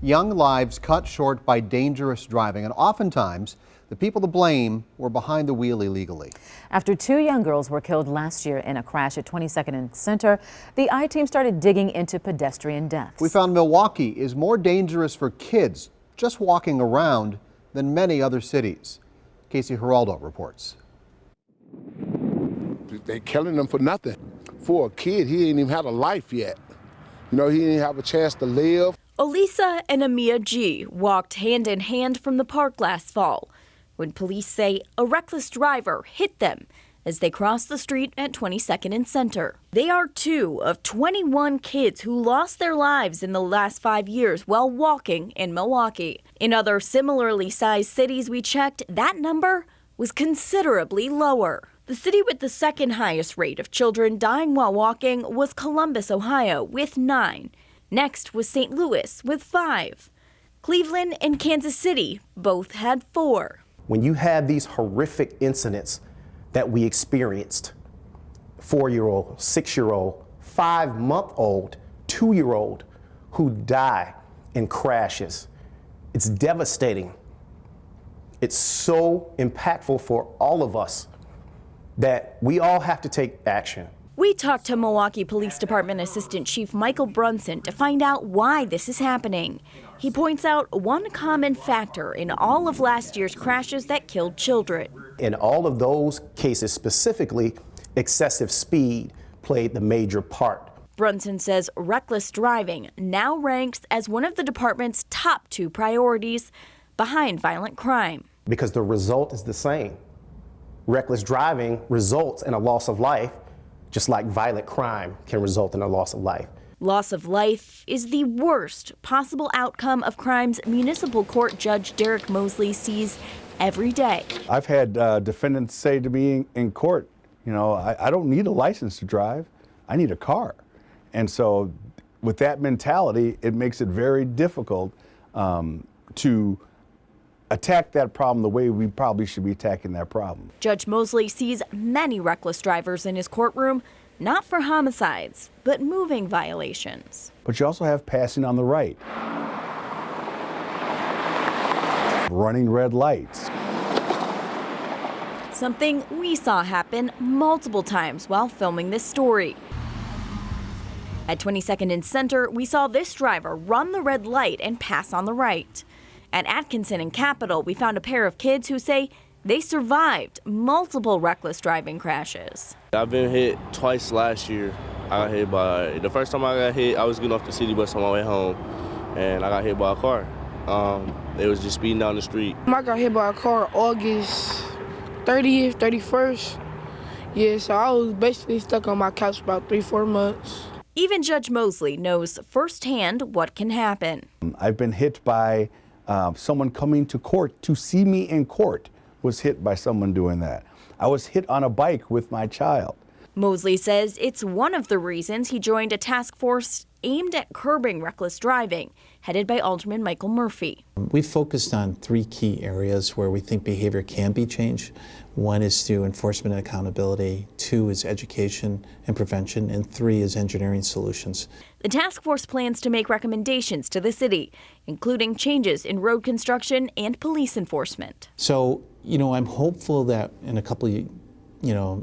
Young lives cut short by dangerous driving, and oftentimes the people to blame were behind the wheel illegally. After 2 young girls were killed last year in a crash at 22nd and Center, the I-Team started digging into pedestrian deaths. We found Milwaukee is more dangerous for kids just walking around than many other cities. Casey Geraldo reports. They're killing them for nothing. For a kid, he ain't even had a life yet. You know, he didn't have a chance to live. Elisa and Amia G walked hand in hand from the park last fall when police say a reckless driver hit them as they crossed the street at 22nd and Center. They are 2 of 21 kids who lost their lives in the last 5 years while walking in Milwaukee. In other similarly sized cities we checked, that number was considerably lower. The city with the second highest rate of children dying while walking was Columbus, Ohio, with 9. Next was St. Louis with 5. Cleveland and Kansas City both had 4. When you have these horrific incidents that we experienced, 4-year-old, 6-year-old, 5-month-old, 2-year-old who die in crashes, it's devastating. It's so impactful for all of us that we all have to take action. We talked to Milwaukee Police Department Assistant Chief Michael Brunson to find out why this is happening. He points out one common factor in all of last year's crashes that killed children. In all of those cases specifically, excessive speed played the major part. Brunson says reckless driving now ranks as one of the department's top 2 priorities behind violent crime. Because the result is the same. Reckless driving results in a loss of life, just like violent crime can result in a loss of life. Loss of life is the worst possible outcome of crimes municipal court judge Derek Mosley sees every day. I've had defendants say to me in court, you know, I don't need a license to drive, I need a car. And so with that mentality, it makes it very difficult to attack that problem the way we probably should be attacking that problem. Judge Mosley sees many reckless drivers in his courtroom, not for homicides, but moving violations. But you also have passing on the right, running red lights. Something we saw happen multiple times while filming this story. At 22nd and Center, we saw this driver run the red light and pass on the right. At Atkinson and Capitol, we found a pair of kids who say they survived multiple reckless driving crashes. I've been hit twice last year. I got hit by, the first time I got hit, I was getting off the city bus on my way home, and I got hit by a car. They was just speeding down the street. I got hit by a car August 30th, 31st. Yeah, so I was basically stuck on my couch for about 3-4 months. Even Judge Mosley knows firsthand what can happen. I've been hit by someone coming to court to see me in court was hit by someone doing that. I was hit on a bike with my child. Mosley says it's one of the reasons he joined a task force aimed at curbing reckless driving, headed by Alderman Michael Murphy. We've focused on 3 key areas where we think behavior can be changed. 1 is through enforcement and accountability, 2 is education and prevention, and 3 is engineering solutions. The task force plans to make recommendations to the city, including changes in road construction and police enforcement. So, I'm hopeful that in a couple of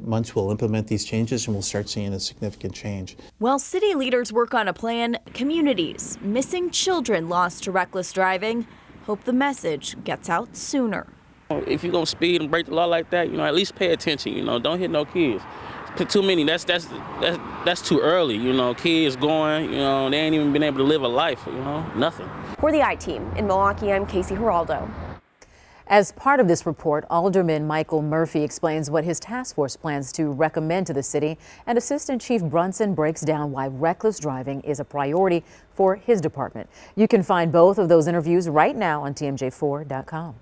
months we'll implement these changes and we'll start seeing a significant change. While city leaders work on a plan, communities missing children lost to reckless driving hope the message gets out sooner. If you're gonna speed and break the law like that, at least pay attention. Don't hit no kids. Too many. That's too early. Kids going. They ain't even been able to live a life. Nothing. For the I-Team in Milwaukee, I'm Casey Geraldo. As part of this report, Alderman Michael Murphy explains what his task force plans to recommend to the city, and Assistant Chief Brunson breaks down why reckless driving is a priority for his department. You can find both of those interviews right now on TMJ4.com.